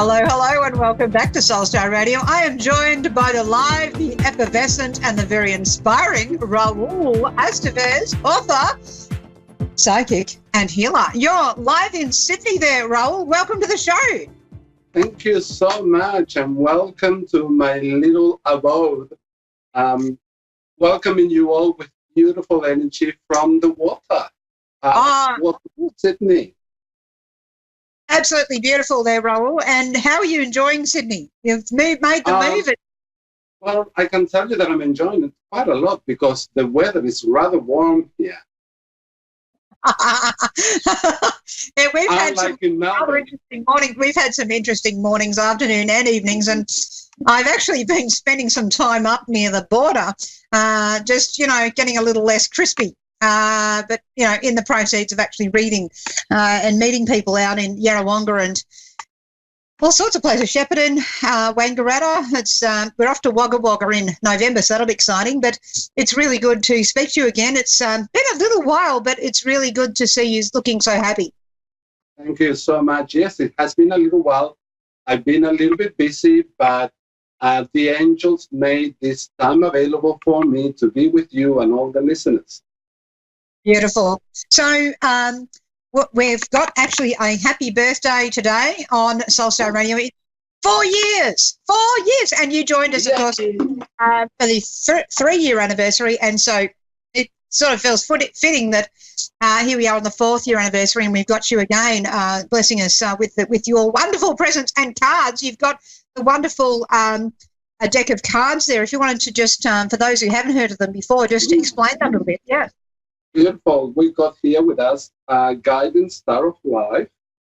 Hello, hello, and welcome back to Soulstar Radio. I am joined by the live, the effervescent, and the very inspiring Raul Estevez, author, psychic, and healer. You're live in Sydney there, Raul. Welcome to the show. Thank you so much, and welcome to my little abode. Welcoming you all with beautiful energy from the water. Sydney. Absolutely beautiful there, Raul. And how are you enjoying Sydney? You've made the move. Well, I can tell you that I'm enjoying it quite a lot because the weather is rather warm here. Yeah, we've had some interesting mornings. We've had some interesting mornings, afternoon and evenings, and I've actually been spending some time up near the border, just, getting a little less crispy. But, in the proceeds of actually reading and meeting people out in Yarrawonga and all sorts of places, Shepparton, Wangaratta. We're off to Wagga Wagga in November, so that'll be exciting. But it's really good to speak to you again. It's been a little while, but it's really good to see you looking so happy. Thank you so much. Yes, it has been a little while. I've been a little bit busy, but the angels made this time available for me to be with you and all the listeners. Beautiful. So we've got actually a happy birthday today on Soulstar Radio. 4 years, and you joined us, of course, for the 3-year anniversary, and so it sort of feels fitting that here we are on the 4th year anniversary, and we've got you again blessing us with your wonderful presents and cards. You've got the wonderful a deck of cards there. If you wanted to just, for those who haven't heard of them before, just explain that a little bit. Yeah. Beautiful. We got here with us a Guiding Star of Life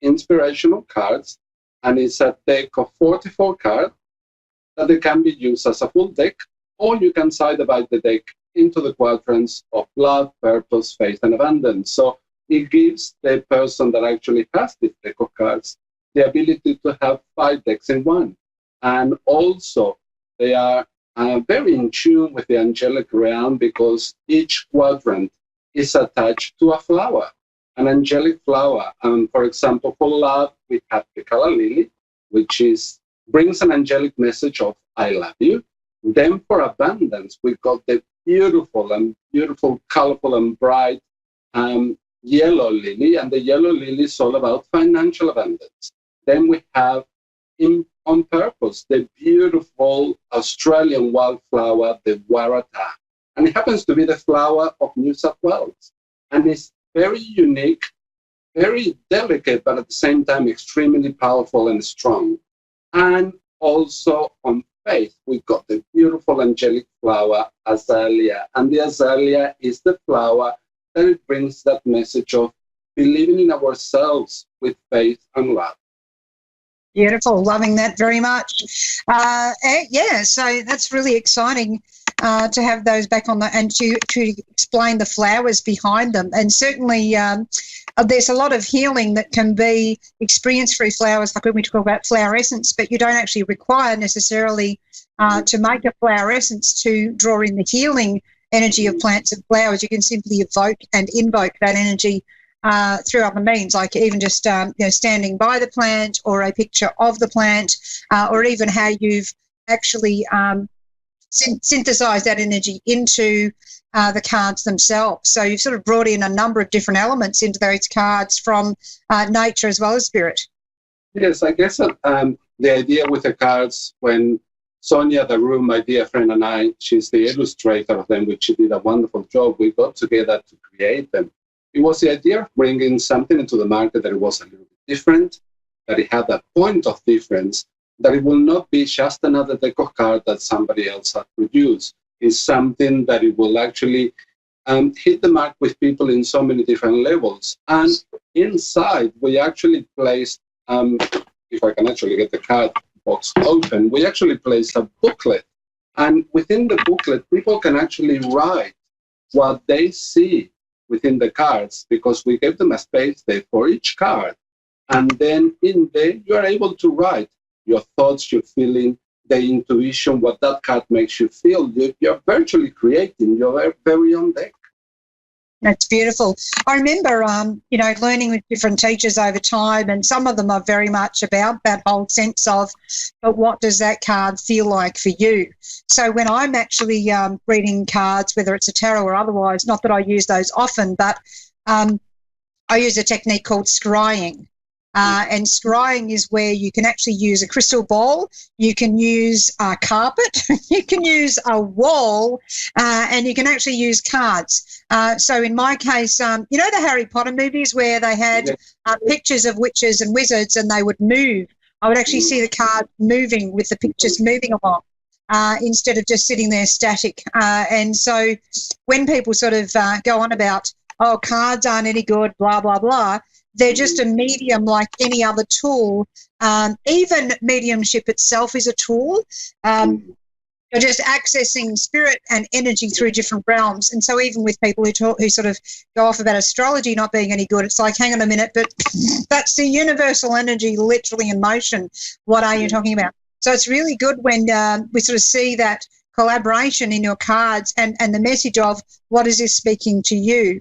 inspirational cards, and it's a deck of 44 cards that they can be used as a full deck, or you can divide the deck into the quadrants of love, purpose, faith, and abundance. So it gives the person that actually has this deck of cards the ability to have 5 decks in one. And also, they are very in tune with the angelic realm because each quadrant is attached to a flower, an angelic flower. For example, for love, we have the calla lily, which brings an angelic message of "I love you." Then for abundance, we got the beautiful, colorful, and bright yellow lily, and the yellow lily is all about financial abundance. Then we have, on purpose, the beautiful Australian wildflower, the warata. And it happens to be the flower of New South Wales. And it's very unique, very delicate, but at the same time extremely powerful and strong. And also on faith, we've got the beautiful angelic flower, azalea. And the azalea is the flower that it brings that message of believing in ourselves with faith and love. Beautiful. Loving that very much. So that's really exciting. To have those back on and to explain the flowers behind them. And certainly there's a lot of healing that can be experienced through flowers, like when we talk about flower essence, but you don't actually require necessarily to make a flower essence to draw in the healing energy of plants and flowers. You can simply evoke and invoke that energy through other means, like even just standing by the plant, or a picture of the plant, or even how you've actually synthesize that energy into the cards themselves. So you've sort of brought in a number of different elements into those cards from nature as well as spirit. Yes, I guess the idea with the cards, when Sonia Daru, my dear friend, and I, she's the illustrator of them, which she did a wonderful job, we got together to create them. It was the idea of bringing something into the market that it was a little bit different, that it had a point of difference, that it will not be just another deck of cards that somebody else has produced. It's something that it will actually hit the mark with people in so many different levels. And inside, we actually placed, if I can actually get the card box open, we actually placed a booklet. And within the booklet, people can actually write what they see within the cards, because we gave them a space there for each card. And then in there, you are able to write your thoughts, your feeling, the intuition, what that card makes you feel. You're virtually creating your very own deck. That's beautiful. I remember, learning with different teachers over time, and some of them are very much about that whole sense of, but what does that card feel like for you? So when I'm actually reading cards, whether it's a tarot or otherwise, not that I use those often, but I use a technique called scrying. And scrying is where you can actually use a crystal ball, you can use a carpet, you can use a wall, and you can actually use cards. So in my case, the Harry Potter movies where they had pictures of witches and wizards and they would move. I would actually see the card moving with the pictures moving along instead of just sitting there static. And so when people sort of go on about, oh, cards aren't any good, blah, blah, blah, they're just a medium like any other tool. Even mediumship itself is a tool. You're just accessing spirit and energy through different realms. And so even with people who sort of go off about astrology not being any good, it's like, hang on a minute, but that's the universal energy literally in motion. What are you talking about? So it's really good when we sort of see that collaboration in your cards and the message of what is this speaking to you,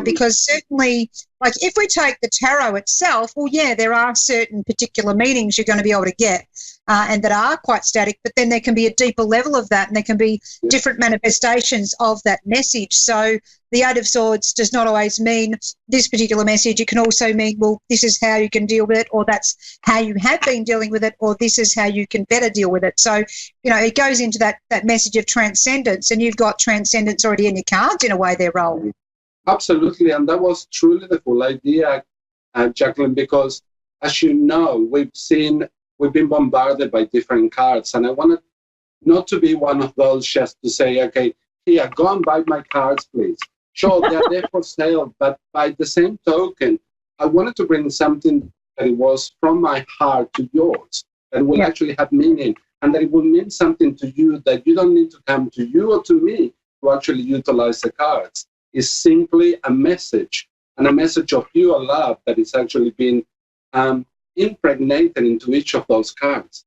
because certainly, like if we take the tarot itself, well, yeah, there are certain particular meanings you're going to be able to get and that are quite static, but then there can be a deeper level of that and there can be different manifestations of that message. So the Eight of Swords does not always mean this particular message. It can also mean, well, this is how you can deal with it, or that's how you have been dealing with it, or this is how you can better deal with it. So, it goes into that message of transcendence, and you've got transcendence already in your cards in a way, their role. Absolutely, and that was truly the full idea, Jacquelene, because as you know, we've been bombarded by different cards, and I wanted not to be one of those just to say, okay, here, go and buy my cards, please. Sure, they're there for sale, but by the same token, I wanted to bring something that it was from my heart to yours, that will actually have meaning, and that it will mean something to you, that you don't need to come to you or to me to actually utilize the cards. It's simply a message, and a message of pure love that is actually being impregnated into each of those cards.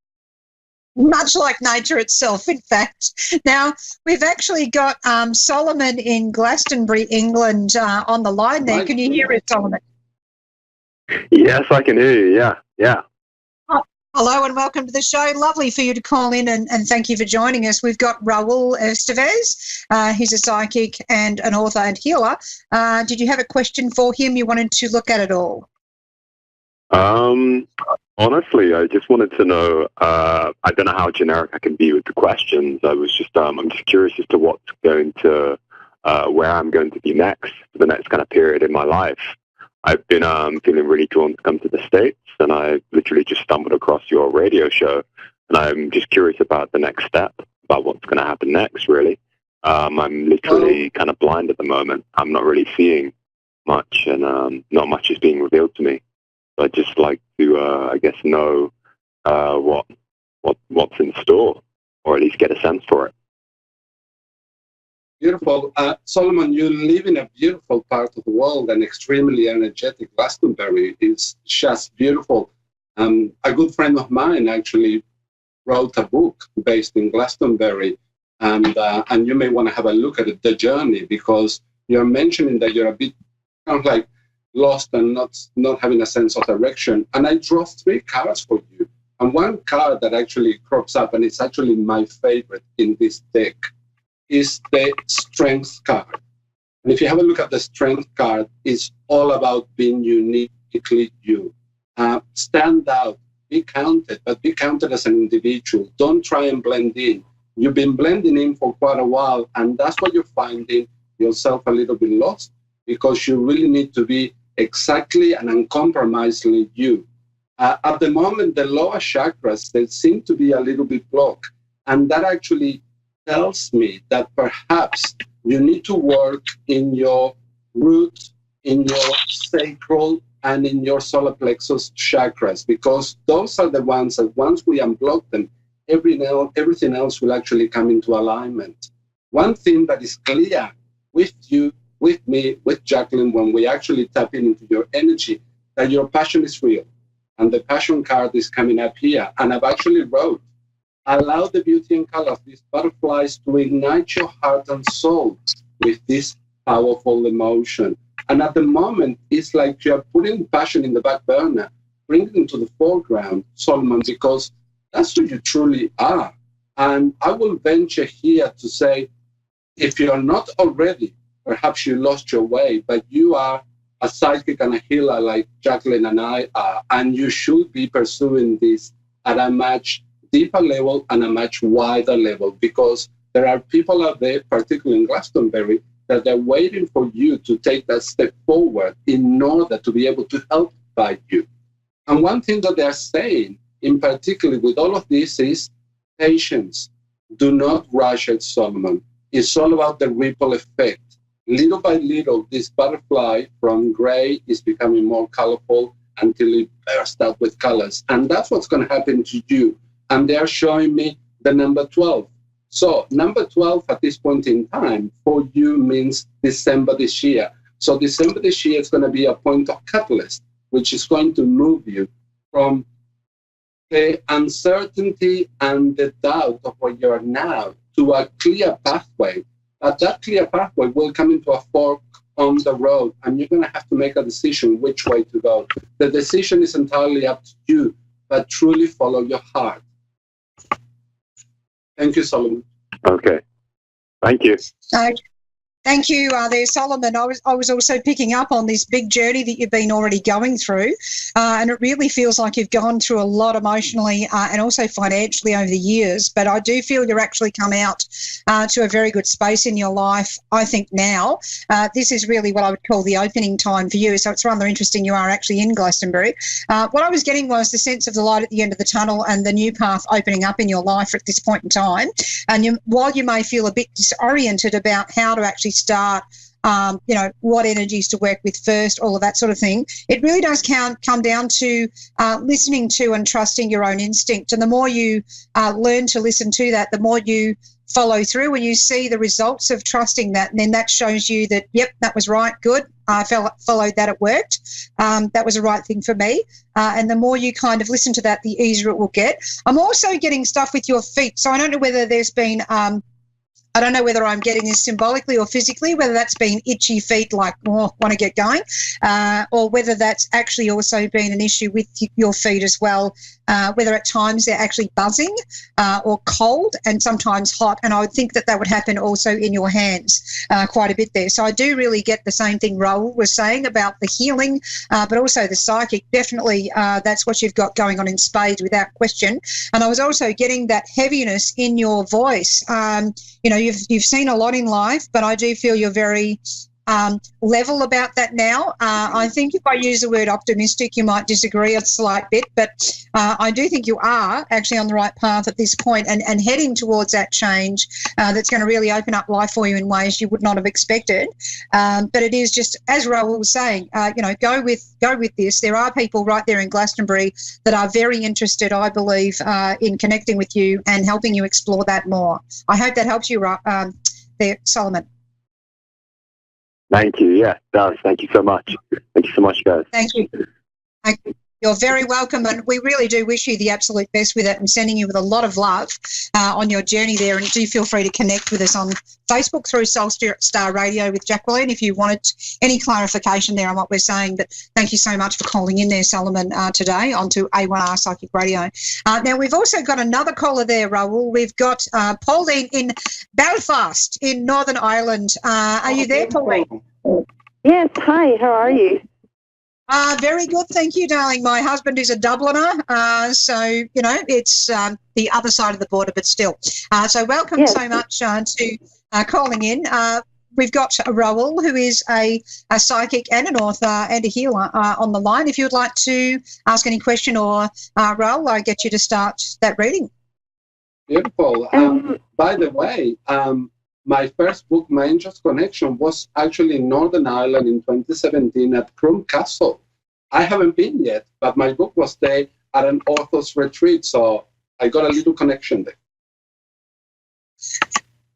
Much like nature itself, in fact. Now, we've actually got Solomon in Glastonbury, England, on the line there. Can you hear us, Solomon? Yes, I can hear you, yeah. Hello and welcome to the show. Lovely for you to call in and thank you for joining us. We've got Raul Estevez. He's a psychic and an author and healer. Did you have a question for him? You wanted to look at it all? Honestly, I just wanted to know, I don't know how generic I can be with the questions. I'm just curious as to what's going to, where I'm going to be next for the next kind of period in my life. I've been feeling really drawn to come to the States, and I literally just stumbled across your radio show, and I'm just curious about the next step, about what's going to happen next, really. I'm literally kind of blind at the moment. I'm not really seeing much, and not much is being revealed to me. So I'd just like to, I guess, know what's in store, or at least get a sense for it. Beautiful. Solomon, you live in a beautiful part of the world, and extremely energetic. Glastonbury is just beautiful. A good friend of mine actually wrote a book based in Glastonbury, and you may want to have a look at it, the journey, because you're mentioning that you're a bit kind of like lost and not having a sense of direction. And I draw 3 cards for you. And one card that actually crops up, and it's actually my favorite in this deck, is the Strength card. And if you have a look at the Strength card, it's all about being uniquely you. Stand out, be counted, but be counted as an individual. Don't try and blend in. You've been blending in for quite a while, and that's what you're finding yourself a little bit lost, because you really need to be exactly and uncompromisingly you. At the moment, the lower chakras, they seem to be a little bit blocked, and that actually tells me that perhaps you need to work in your root, in your sacral, and in your solar plexus chakras, because those are the ones that once we unblock them, everything else will actually come into alignment. One thing that is clear with you, with me, with Jacquelene, when we actually tap into your energy, that your passion is real. And the passion card is coming up here. And I've actually wrote, allow the beauty and color of these butterflies to ignite your heart and soul with this powerful emotion. And at the moment, it's like you're putting passion in the back burner, bringing it to the foreground, Solomon, because that's who you truly are. And I will venture here to say, if you're not already, perhaps you lost your way, but you are a psychic and a healer like Jacquelene and I are, and you should be pursuing this at a much deeper level and a much wider level, because there are people out there, particularly in Glastonbury, that they're waiting for you to take that step forward in order to be able to help guide you. And one thing that they're saying, in particular with all of this, is patience. Do not rush it, Solomon. It's all about the ripple effect. Little by little, this butterfly from gray is becoming more colorful until it bursts out with colors. And that's what's going to happen to you. And they're showing me the number 12. So number 12 at this point in time for you means December this year. So December this year is going to be a point of catalyst, which is going to move you from the uncertainty and the doubt of where you are now to a clear pathway. But that clear pathway will come into a fork on the road, and you're going to have to make a decision which way to go. The decision is entirely up to you, but truly follow your heart. Thank you, Solomon. Okay. Thank you. Thank you there, Solomon. I was also picking up on this big journey that you've been already going through, and it really feels like you've gone through a lot emotionally and also financially over the years. But I do feel you're actually come out to a very good space in your life, I think now. This is really what I would call the opening time for you, so it's rather interesting you are actually in Glastonbury. What I was getting was the sense of the light at the end of the tunnel and the new path opening up in your life at this point in time. And while you may feel a bit disoriented about how to actually start, what energies to work with first, all of that sort of thing, it really does come down to listening to and trusting your own instinct. And the more you learn to listen to that, the more you follow through when you see the results of trusting that. And then that shows you that, yep, that was right, good. I followed that, it worked. That was the right thing for me. And the more you kind of listen to that, the easier it will get. I'm also getting stuff with your feet. So I don't know whether there's been I don't know whether I'm getting this symbolically or physically, whether that's been itchy feet like, oh, want to get going, or whether that's actually also been an issue with your feet as well, whether at times they're actually buzzing or cold and sometimes hot. And I would think that would happen also in your hands quite a bit there. So I do really get the same thing Raoul was saying about the healing, but also the psychic. Definitely that's what you've got going on in spades without question. And I was also getting that heaviness in your voice. You've seen a lot in life, but I do feel you're very level about that now. I think if I use the word optimistic, you might disagree a slight bit, but I do think you are actually on the right path at this point and heading towards that change that's going to really open up life for you in ways you would not have expected. But it is just, as Raoul was saying, go with this. There are people right there in Glastonbury that are very interested, I believe, in connecting with you and helping you explore that more. I hope that helps you there, Solomon. Thank you. Yeah, it does. Thank you so much. Thank you so much, guys. Thank you. You're very welcome, and we really do wish you the absolute best with it and sending you with a lot of love on your journey there. And do feel free to connect with us on Facebook through Soul Star Radio with Jacquelene if you wanted any clarification there on what we're saying. But thank you so much for calling in there, Solomon, today onto A1R Psychic Radio. Now, we've also got another caller there, Raoul. We've got Pauline in Belfast in Northern Ireland. Are you there, Pauline? Yes, hi, how are you? Very good, thank you, darling. My husband is a Dubliner, so, it's the other side of the border, but still. So welcome so much to calling in. We've got Raoul, who is a psychic and an author and a healer on the line. If you would like to ask any question or, Raoul, I'll get you to start that reading. Beautiful. By the way, my first book, My Angel's Connection, was actually in Northern Ireland in 2017 at Crum Castle. I haven't been yet, but my book was there at an author's retreat, so I got a little connection there.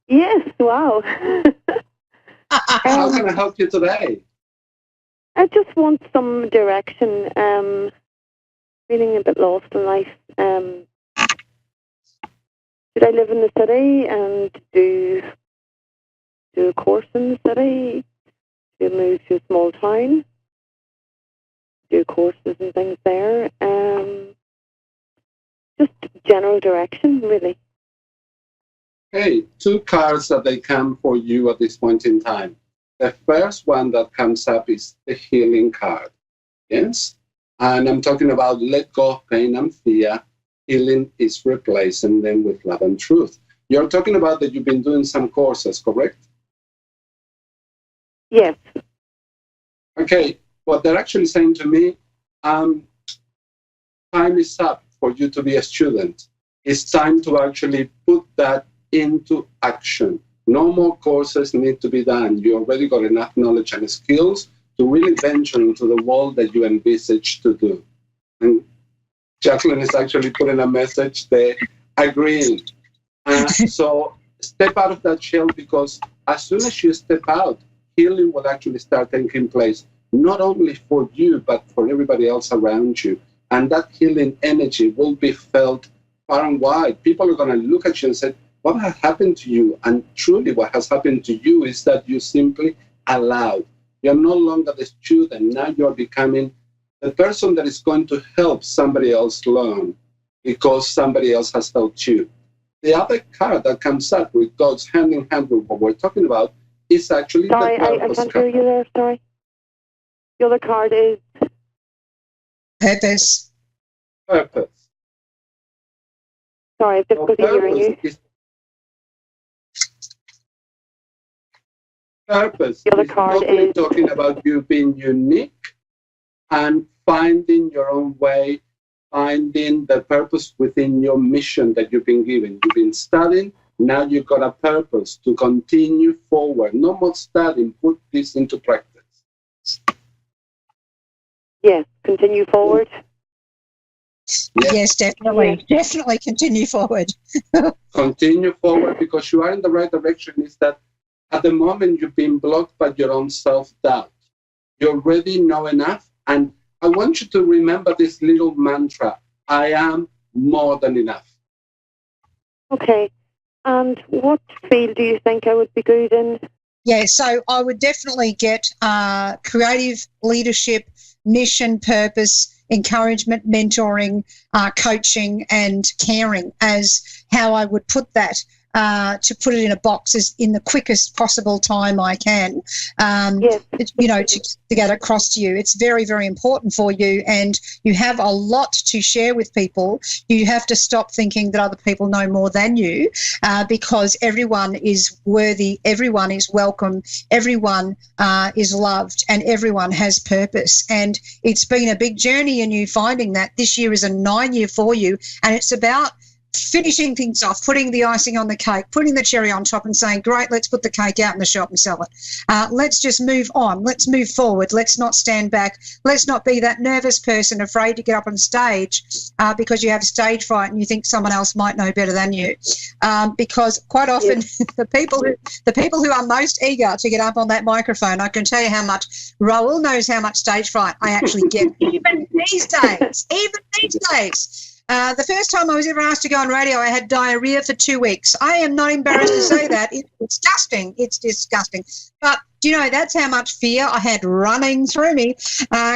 Yes, wow. How can I help you today? I just want some direction. Feeling a bit lost in life. Should I live in the city and do a course in the city? to move to a small town, do courses and things there. Just general direction, really. Okay, two cards that they come for you at this point in time. The first one that comes up is the healing card. Yes? And I'm talking about let go of pain and fear. Healing is replacing them with love and truth. You're talking about that you've been doing some courses, correct? Yes. Okay, what they're actually saying to me, time is up for you to be a student. It's time to actually put that into action. No more courses need to be done. You already got enough knowledge and skills to really venture into the world that you envisage to do. And Jacquelene is actually putting a message there, agreeing. So step out of that shell, because as soon as you step out, healing will actually start taking place, not only for you, but for everybody else around you. And that healing energy will be felt far and wide. People are going to look at you and say, what has happened to you? And truly what has happened to you is that you simply allowed. You're no longer the student. Now you're becoming the person that is going to help somebody else learn because somebody else has helped you. The other card that comes up, which goes hand in hand with what we're talking about, is actually Sorry, the I purpose can't card. hear you there, sorry. The other card is? Purpose. Purpose. Sorry, I've difficulty hearing you. Purpose The other is card not only is? talking about you being unique and finding your own way, finding the purpose within your mission that you've been given. You've been studying, now you've got a purpose to continue forward. No more studying, put this into practice. Yes, continue forward. Yes, definitely. Definitely continue forward. Continue forward because you are in the right direction. Is that at the moment you've been blocked by your own self-doubt. You already know enough. And I want you to remember this little mantra, I am more than enough. Okay. And what field do you think I would be good in? Yeah, so I would definitely get creative leadership, mission, purpose, encouragement, mentoring, coaching and caring as how I would put that, to put it in a box as in the quickest possible time I can, you know, to get across to you. It's very, very important for you, and you have a lot to share with people. You have to stop thinking that other people know more than you, because everyone is worthy, everyone is welcome, everyone is loved, and everyone has purpose. And it's been a big journey in you finding that. This year is a 9-year for you, and it's about finishing things off, putting the icing on the cake, putting the cherry on top and saying, great, let's put the cake out in the shop and sell it. Let's just move on. Let's move forward. Let's not stand back. Let's not be that nervous person afraid to get up on stage because you have stage fright and you think someone else might know better than you. Because quite often the people who are most eager to get up on that microphone, I can tell you how much, Raul knows how much stage fright I actually get even these days. The first time I was ever asked to go on radio, I had diarrhea for 2 weeks. I am not embarrassed to say that. It's disgusting. It's disgusting. But, you know, that's how much fear I had running through me,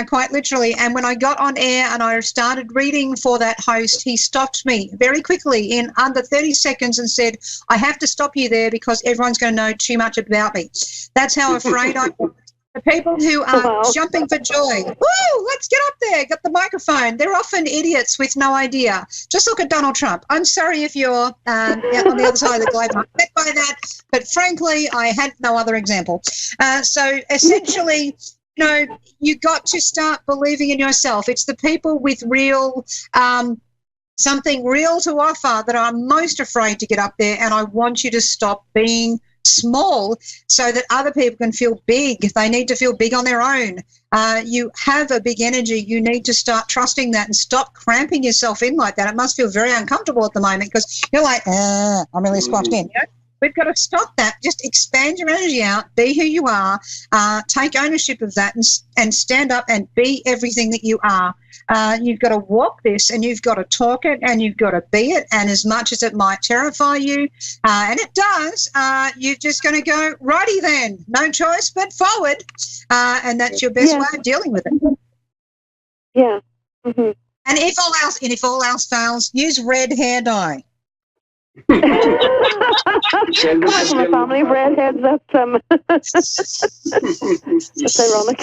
quite literally. And when I got on air and I started reading for that host, he stopped me very quickly in under 30 seconds and said, I have to stop you there because everyone's going to know too much about me. That's how afraid I was. The people who are jumping for joy, woo, let's get up there, get the microphone. They're often idiots with no idea. Just look at Donald Trump. I'm sorry if you're on the other side of the globe upset by that, but frankly, I had no other example. So essentially, you know, you got to start believing in yourself. It's the people with real something real to offer that are most afraid to get up there, and I want you to stop being small so that other people can feel big. They need to feel big on their own. You have a big energy. You need to start trusting that and stop cramping yourself in like that. It must feel very uncomfortable at the moment because you're like, I'm really squashed in. You know? We've got to stop that. Just expand your energy out, be who you are, take ownership of that and stand up and be everything that you are. You've got to walk this and you've got to talk it and you've got to be it. And as much as it might terrify you, and it does, you're just going to go, righty then, no choice but forward. And that's your best way of dealing with it. Yeah. Mm-hmm. And if all else fails, use red hair dye. From a family of redheads, that's ironic.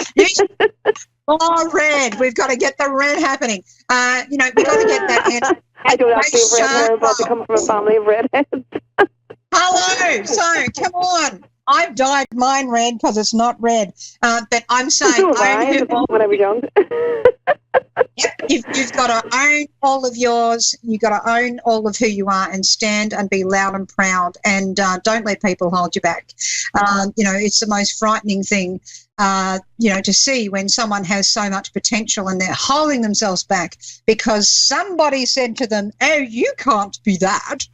Oh, red. We've got to get the red happening. We've got to get that. I don't actually have red hair, but I come from a family of redheads. Hello. So, come on. I've dyed mine red because it's not red. But I'm saying when I was young. Yep, you've got to own all of yours. You've got to own all of who you are and stand and be loud and proud, and don't let people hold you back. It's the most frightening thing, to see when someone has so much potential and they're holding themselves back because somebody said to them, oh, you can't be that.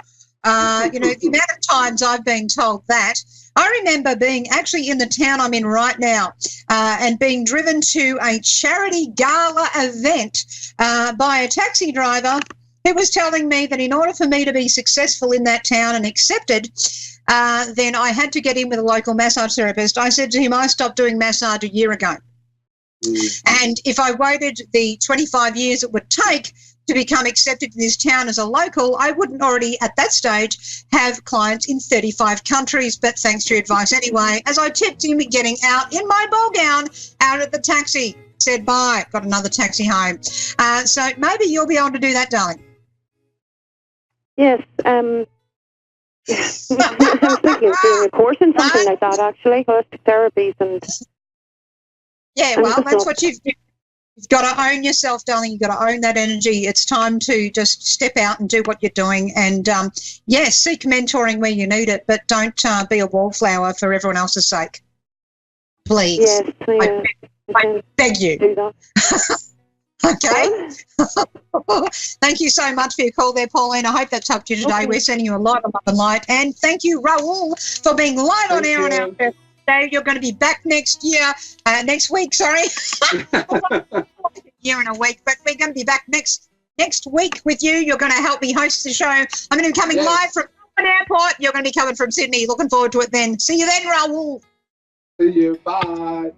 The amount of times I've been told that. I remember being actually in the town I'm in right now and being driven to a charity gala event by a taxi driver who was telling me that in order for me to be successful in that town and accepted, then I had to get in with a local massage therapist. I said to him, I stopped doing massage a year ago. And if I waited the 25 years it would take to become accepted in this town as a local, I wouldn't already at that stage have clients in 35 countries. But thanks to your advice anyway, as I tipped him getting out in my ball gown out at the taxi, said bye, got another taxi home. So maybe you'll be able to do that, darling. Yes. I was thinking of doing a course in something like that, actually, holistic therapies and... Yeah, well, that's what you've got to own yourself, darling. You've got to own that energy. It's time to just step out and do what you're doing. And, seek mentoring where you need it, but don't be a wallflower for everyone else's sake. Please. Yes, yeah. I beg you. Do that. Okay. Thank you so much for your call there, Pauline. I hope that's helped you today. Okay. We're sending you a lot of love and light. And thank you, Raoul, for being live on air on our first day. You're going to be back next week, year and a week, but we're going to be back next week with you. You're going to help me host the show. I'm going to be coming live from an airport. You're going to be coming from Sydney. Looking forward to it then. See you then, Raoul. See you. Bye.